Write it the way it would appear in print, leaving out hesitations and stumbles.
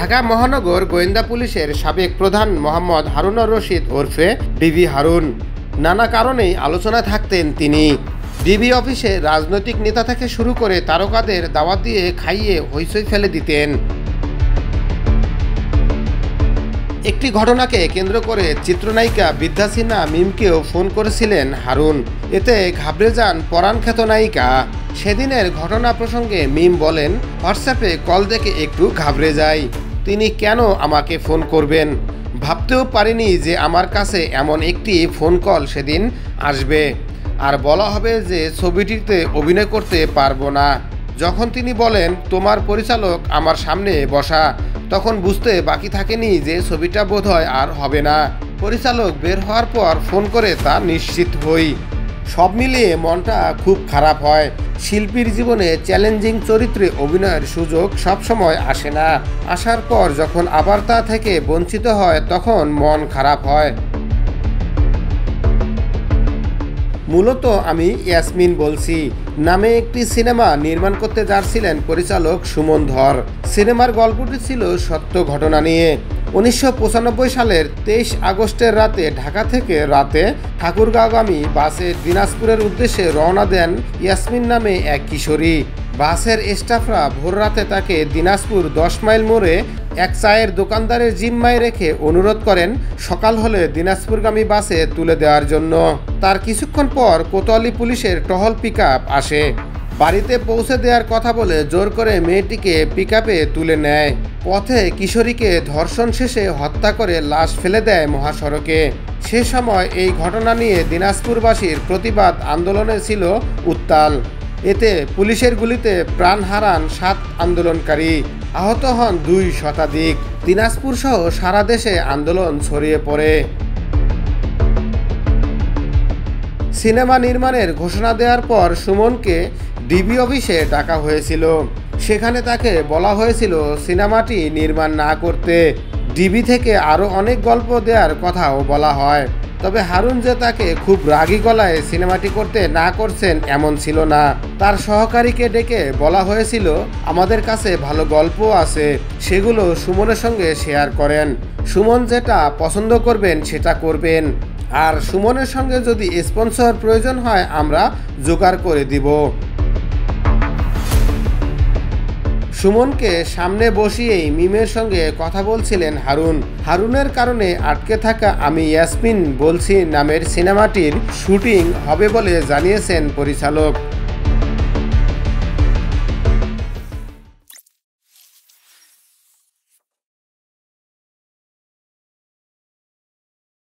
ঢাকা মহানগর গোয়েন্দা পুলিশের সাবেক প্রধান মোহাম্মদ হারুনুর রশিদ ওরফে ডিবি হারুন। নানা কারণেই আলোচনায় থাকতেন তিনি। ডিবি অফিসে রাজনৈতিক নেতা থেকে শুরু করে তারকাদের দাওয়াত দিয়ে খাইয়ে হইচই ফেলে দিতেন। একটি ঘটনাকে কেন্দ্র করে চিত্রনায়িকা বিদ্যা সিনহা মিমকেও ফোন করেছিলেন হারুন। এতে ঘাবড়ে যান পরাণখ্যাত নায়িকা। সেদিনের ঘটনা প্রসঙ্গে মিম বলেন, হোয়াটসঅ্যাপে কল দেখে একটু ঘাবড়ে যাই। তিনি কেন আমাকে ফোন করবেন? ভাবতেও পারিনি যে আমার কাছে এমন একটি ফোন কল সেদিন আসবে, আর বলা হবে যে ছবিটিতে অভিনয় করতে পারবো না। যখন তিনি বলেন তোমার পরিচালক আমার সামনে বসা, তখন বুঝতে বাকি থাকেনি যে ছবিটা বোধহয় আর হবে না। পরিচালক বের হওয়ার পর ফোন করে তা নিশ্চিত হই। সব মিলিয়ে মনটা খুব খারাপ হয়। শিল্পীর জীবনে চ্যালেঞ্জিং চরিত্রে অভিনয়ের সুযোগ সবসময় আসে না। আসার পর যখন আবার তা থেকে বঞ্চিত হয় তখন মন খারাপ হয়। মূলত আমি ইয়াসমিন বলছি নামে একটি সিনেমা নির্মাণ করতে যাচ্ছিলেন পরিচালক সুমন ধর। সিনেমার গল্পটি ছিল সত্য ঘটনা নিয়ে। 1995 সালের 23 আগস্টের রাতে ঢাকা থেকে ঠাকুরগাঁওগামী বাসে দিনাজপুরের উদ্দেশ্যে রওনা দেন ইয়াসমিন নামে এক কিশোরী। বাসের স্টাফরা ভোর রাতে তাকে দিনাজপুর 10 মাইল মোড়ে এক চায়ের দোকানদারের জিম্মায় রেখে অনুরোধ করেন সকাল হলে দিনাজপুরগামী বাসে তুলে দেওয়ার জন্য। তার কিছুক্ষণ পর কোতোয়ালি পুলিশের টহল পিকআপ আসে। বাড়িতে পৌঁছে দেওয়ার কথা বলে জোর করে মেয়েটিকে পিকআপে তুলে নেয়। পথে কিশোরীকে ধর্ষণ শেষে হত্যা করে লাশ ফেলে দেয় মহাসড়কে। সে সময় এই ঘটনা নিয়ে দিনাজপুরবাসীর প্রতিবাদ আন্দোলনে ছিল উত্তাল। এতে পুলিশের গুলিতে প্রাণ হারান 7 আন্দোলনকারী, আহত হন 2 শতাধিক। দিনাজপুর সহ সারা দেশে আন্দোলন ছড়িয়ে পড়ে। সিনেমা নির্মাণের ঘোষণা দেওয়ার পর সুমনকে ডিবি অফিসে ডাকা হয়েছিল। সেখানে তাকে বলা হয়েছিল সিনেমাটি নির্মাণ না করতে। ডিবি থেকে আরও অনেক গল্প দেওয়ার কথাও বলা হয়। তবে হারুন যে তাকে খুব রাগী গলায় সিনেমাটি করতে না করছেন এমন ছিল না। তার সহকারীকে ডেকে বলা হয়েছিল আমাদের কাছে ভালো গল্প আছে, সেগুলো সুমনের সঙ্গে শেয়ার করেন। সুমন যেটা পছন্দ করবেন সেটা করবেন, আর সুমনের সঙ্গে যদি স্পন্সর প্রয়োজন হয় আমরা জোগাড় করে দিব। সুমনকে সামনে বসিয়েই মিমের সঙ্গে কথা বলছিলেন হারুন। হারুনের কারণে আটকে থাকা আমি ইয়াসমিন বলছি নামের সিনেমাটির শুটিং হবে বলে জানিয়েছেন পরিচালক।